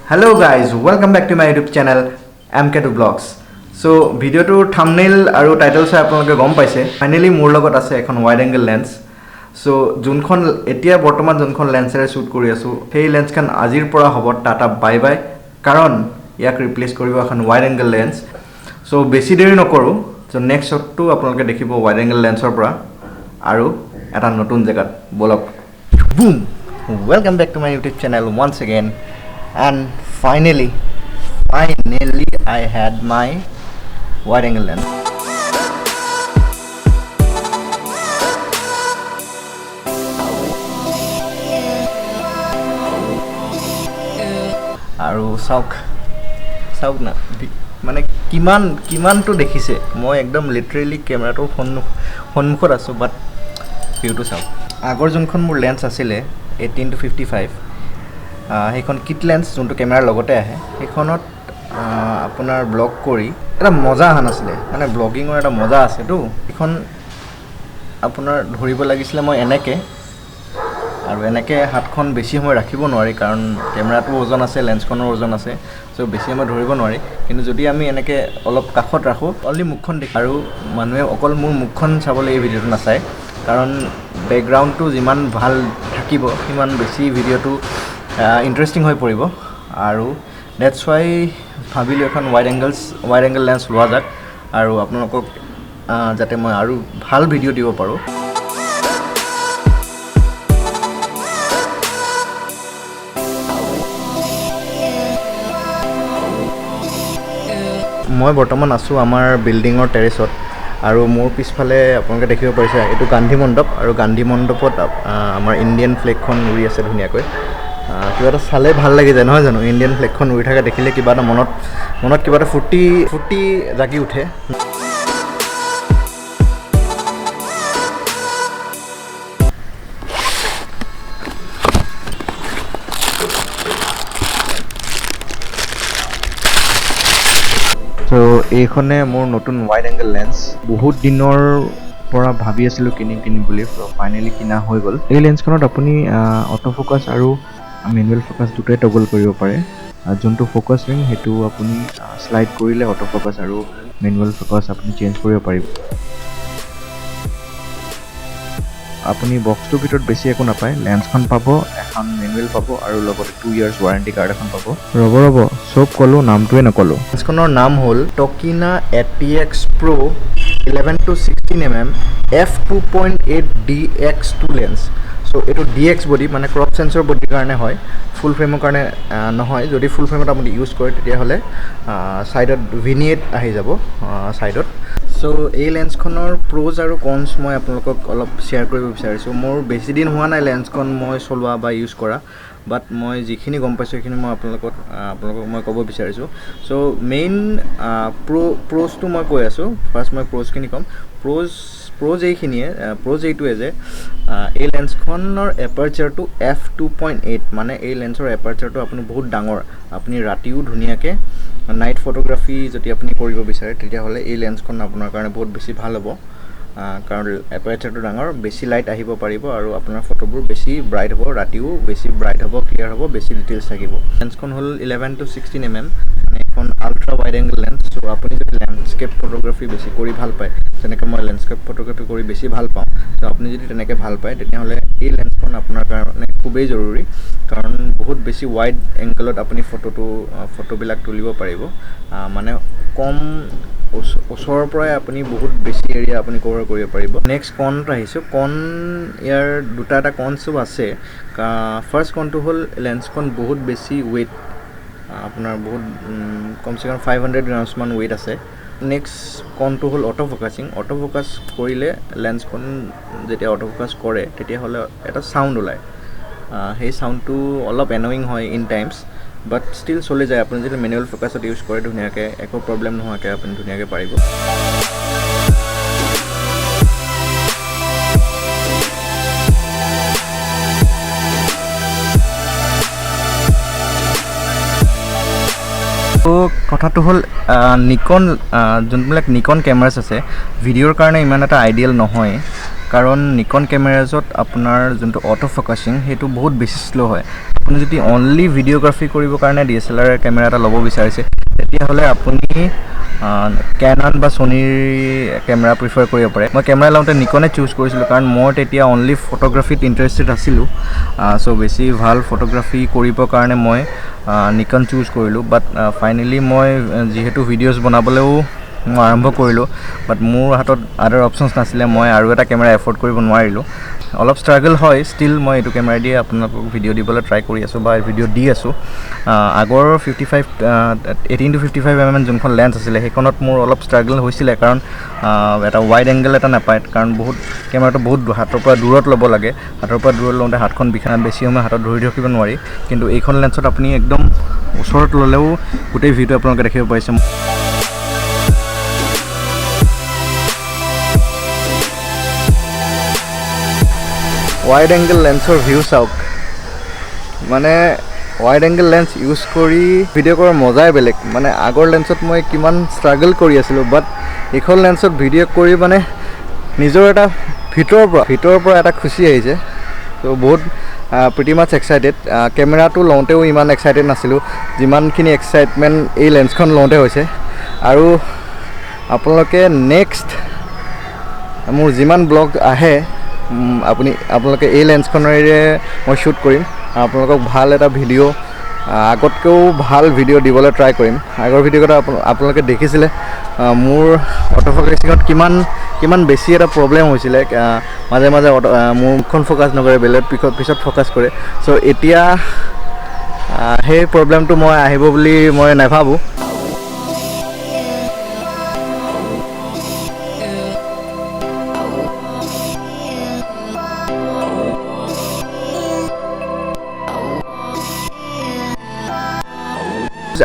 Hello guys, welcome back to my YouTube channel MK2 Vlogs. So video to thumbnail aru title se apnaloke gom paise. Finally mur logot ase ekhon wide angle lens. So junkhon etia bortoman junkhon lens re shoot kori asu. Hey lens kan ajir pora hobo tata bye bye. Karon yak replace koribo ekhon wide angle lens. So besi deri nokoru. So next shot to apnaloke dekhibo wide angle lens or pora aru eta notun jagat bolok. Boom. Welcome back to my YouTube channel once again. And finally I had my wide angle lens. Aru sauk na মানে কিমান তো দেখিছে মই একদম literally ক্যামেৰাটোৰ সন্মুখত আছো বাট ভিউটো চাওক আগৰ যোনখন মোৰ লেন্স আছিলে 18 to 55 সেইখন কিট লেন্স যোনটো ক্যামেৰাৰ লগতে আহে সেইখনত আপোনাৰ ব্লগ কৰি এটা মজা আহা নাছিলে মানে ব্লগিঙৰ এটা মজা আছে তো এখন আপোনাৰ ধৰিব লাগিছিলে মই এনেকে আৰু এনেকে হাতখন বেছি সময় ৰাখিব নোৱাৰি কাৰণ ক্যামেৰাটো ওজন আছে লেন্সখনৰ ওজন আছে সো বেছি সময় ধৰিব নোৱাৰি কিন্তু যদি আমি এনেকে অলপ কাখত ৰাখো অনলি মুখখন দেখি আৰু মানুহে অকল মোৰ মুখখন চাবলৈ এই ভিডিওটো নাচায় কাৰণ ব্যাকগ্ৰাউণ্ডটো যিমান ভাল থাকিব সিমান বেছি ভিডিওটো ইন্টাৰেষ্টিং হৈ পৰিব আৰু দ্যাটস ওয়াই ভাবিলো এখন ওয়াইড এংগল লেন্স লোৱা যাক আৰু আপোনালোকক যাতে মই আৰু ভাল ভিডিও দিব পাৰো মই বৰ্তমান আছো আমাৰ বিল্ডিঙৰ টেৰেছত আৰু মোৰ পিছফালে আপোনালোকে দেখিব পাৰিছে এটো গান্ধী মণ্ডপ আৰু গান্ধী মণ্ডপত আমাৰ ইণ্ডিয়ান ফ্লেগখন উৰি আছে ধুনীয়াকৈ কিবা এটা চালে ভাল লাগি যায় নহয় জানো ইণ্ডিয়ান ফ্লেগখন উৰি থকা দেখিলে কিবা এটা মনত কিবা এটা ফুটি জাগি উঠে তো এইখনে মোৰ নতুন ওয়াইড এংগল লেন্স বহুত দিনৰ পৰা ভাবি আছিলো কিনিম বুলি ফাইনালি কিনা হৈ গল এই লেন্সখনত আপুনি অটো ফোকাস আৰু মেনুৱেল ফোকাস দুটাই টগল কৰিব পাৰে যোনটো ফোকাস ৰিং হেতু আপুনি স্লাইড কৰিলে অটো ফোকাস আৰু মেনুৱেল ফোকাস আপুনি চেঞ্জ কৰিব পাৰিব আপুনি বক্সটোৰ ভিতৰত বেছি একো নাপায় লেন্সখন পাব এখন মেনুৱেল পাব আৰু লগতে 2 ইয়াৰ্স ওয়াৰেন্টি কাৰ্ড এখন পাব ৰব সব কলো নামটোৱে নকলো লেন্সখনৰ নাম হ'ল টকিনা ATX Pro 11 to 16 mm f2.8 DX2 lens so এটো DX বডি মানে ক্ৰপ সেন্সৰ বডিৰ কাৰণে হয় ফুল ফ্ৰেমৰ কাৰণে নহয় যদি ফুল ফ্ৰেমত আপুনি ইউজ কৰে তেতিয়া হলে সাইডত ভিনিয়েট আহি যাব সাইডত সো এই লেন্সখনৰ প্ৰ'জ আৰু কনস মই আপোনালোকক অলপ শেয়াৰ কৰিব বিচাৰিছো মোৰ বেছি দিন হোৱা নাই লেন্সখন মই চলোৱা বা ইউজ কৰা বাট মই যিখিনি গম পাইছো সেইখিনি মই আপোনালোকক মই ক'ব বিচাৰিছো সো মেইন প্ৰ'জটো মই কৈ আছো ফাৰ্স্ট মই প্ৰ'জখিনি কম প্ৰ'জ এইখিনিয়ে প্ৰ'জ এইটোৱে যে এই লেন্সখনৰ এপাৰচাৰটো f2.8 মানে এই লেন্সৰ এপাৰচাৰটো আপুনি বহুত ডাঙৰ আপুনি ৰাতিও ধুনীয়াকে নাইট ফটোগ্ৰাফি যদি আপুনি কৰিব বিচাৰে তেতিয়া হলে এই লেন্সখন আপোনাৰ কাৰণে বহুত বেছি ভাল হ'ব কাৰণ এপাৰচাৰটো ডাঙৰ বেছি লাইট আহিব পাৰিব আৰু আপোনাৰ ফটোবোৰ বেছি ব্ৰাইট হ'ব ৰাতিও বেছি ব্ৰাইট হ'ব ক্লিয়াৰ হ'ব বেছি ডিটেইলছ থাকিব লেন্সখন হ'ল 11 to 16 mm মানে এখন ultra wide angle lens so আপুনি যদি ল্যান্ডস্কেপ ফটোগ্ৰাফি বেছি কৰি ভাল পায় যেনেকৈ মই ল্যান্ডস্কেপ ফটোগ্ৰাফি কৰি বেছি ভাল পাওঁ সো আপুনি যদি তেনেকৈ ভাল পায় তেতিয়া হলে এই লেন্সখন আপোনাৰ কাৰণে খুবেই জৰুৰী কাৰণ বহুত বেছি ওয়াইড এংগলত আপুনি ফটোবিলাক তুলিব পাৰিব মানে কম ওচৰৰ পৰাই আপুনি বহুত বেছি এৰিয়া আপুনি কভাৰ কৰিব পাৰিব নেক্সট কনটো আহিছে কন ইয়াৰ দুটা কনসো আছে ফাৰ্স্ট কনটো হ'ল লেন্সখন বহুত বেছি ওয়েট আপোনাৰ বহুত কমসে কম 500 গ্ৰামছ মান ওয়েট আছে নেক্সট কনটো হ'ল অটো ফোকাস কৰিলে লেন্সখন যেতিয়া অটো ফোকাস কৰে তেতিয়া হলে এটা সাউন্ড ওলায় সেই সাউন্ডটো অলপ এনয়িং হয় ইন টাইমছ বাট ষ্টিল চলে যায় আপুনি যদি মেনুৱেল ফোকাসত ইউজ কৰে ধুনীয়াকে একো প্ৰবলেম নোহোৱাকৈ আপুনি ধুনীয়াকৈ পাৰিব তো কথাটো হ'ল নিকন যোনবিলাক নিকন কেমেৰাছ আছে ভিডিঅ'ৰ কাৰণে ইমান এটা আইডিয়েল নহয় কাৰণ নিকন কেমেৰাজত আপোনাৰ যোনটো অটো ফোকাসিং হেতু বহুত বেছি স্লো হয় আপুনি যদি অনলি ভিডিঅ'গ্ৰাফি কৰিবৰ কাৰণে DSLR কেমেৰা এটা ল'ব বিচাৰিছে তেতিয়াহ'লে আপুনি Canon বা Sonyৰ কেমেৰা প্ৰিফাৰ কৰিব পাৰে মই কেমেৰা লওঁতে Nikonয়ে চুজ কৰিছিলোঁ কাৰণ মই তেতিয়া অনলি ফটোগ্ৰাফিত ইণ্টাৰেষ্টেড আছিলোঁ চ' বেছি ভাল ফটোগ্ৰাফি কৰিবৰ কাৰণে মই Nikon চুজ কৰিলোঁ বাট ফাইনেলি মই যিহেতু ভিডিঅ'জ বনাবলৈও মই আৰম্ভ কৰিলোঁ বাট মোৰ হাতত আদাৰ অপশ্যনছ নাছিলে মই আৰু এটা কেমেৰা এফৰ্ড কৰিব নোৱাৰিলোঁ অলপ ষ্ট্ৰাগল হয় ষ্টিল মই এইটো কেমেৰা দিয়ে আপোনালোকক ভিডিঅ' দিবলৈ ট্ৰাই কৰি আছোঁ বা ভিডিঅ' দি আছোঁ আগৰ 18-55 mm যোনখন লেন্স আছিলে সেইখনত মোৰ অলপ ষ্ট্ৰাগল হৈছিলে কাৰণ এটা ৱাইড এংগল এটা নাপায় কাৰণ বহুত কেমেৰাটো বহুত হাতৰ পৰা দূৰত ল'ব লাগে হাতৰ পৰা দূৰত লওঁতে হাতখন বিষায় বেছি সময় হাতত ধৰি ৰাখিব নোৱাৰি কিন্তু এইখন লেন্সত আপুনি একদম ওচৰত ল'লেও গোটেই ভিডিঅ' আপোনালোকে দেখিব পাৰিছে ৱাইড এংগল লেন্সৰ ভিউ চাওক মানে ৱাইড এংগল লেন্স ইউজ কৰি ভিডিঅ' কৰাৰ মজাই বেলেগ মানে আগৰ লেন্সত মই কিমান ষ্ট্ৰাগল কৰি আছিলোঁ বাট এইখন লেন্সত ভিডিঅ' কৰি মানে নিজৰ এটা ভিতৰৰ পৰা এটা খুচি আহিছে ত' বহুত প্ৰিটি মাছ এক্সাইটেড কেমেৰাটো লওঁতেও ইমান এক্সাইটেড নাছিলোঁ যিমানখিনি এক্সাইটমেণ্ট এই লেন্সখন লওঁতে হৈছে আৰু আপোনালোকে নেক্সট মোৰ যিমান ব্লগ আহে আপোনালোকে এই লেন্সখনেৰে মই শ্বুট কৰিম আপোনালোকক ভাল এটা ভিডিঅ' আগতকৈও ভাল ভিডিঅ' দিবলৈ ট্ৰাই কৰিম আগৰ ভিডিঅ'কেইটা আপোনালোকে দেখিছিলে মোৰ অটো ফ'কাচিঙত কিমান বেছি এটা প্ৰব্লেম হৈছিলে মাজে মাজে মোৰ মুখখন ফ'কাছ নকৰে বেলেগ পিছত ফ'কাছ কৰে চ' এতিয়া সেই প্ৰব্লেমটো মই আহিব বুলি মই নাভাবোঁ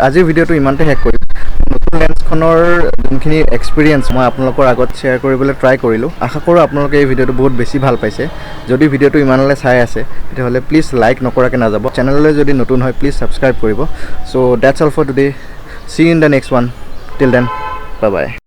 আজিৰ ভিডিঅ'টো ইমানতে শেষ কৰিম নতুন লেন্সখনৰ যোনখিনি এক্সপিৰিয়েঞ্চ মই আপোনালোকৰ আগত শ্বেয়াৰ কৰিবলৈ ট্ৰাই কৰিলোঁ আশা কৰোঁ আপোনালোকে এই ভিডিঅ'টো বহুত বেছি ভাল পাইছে যদি ভিডিঅ'টো ইমানলৈ চাই আছে তেতিয়াহ'লে প্লিজ লাইক নকৰাকৈ নাযাব চেনেললৈ যদি নতুন হয় প্লিজ ছাবস্ক্ৰাইব কৰিব so' that's all for today see in the next one till then bye by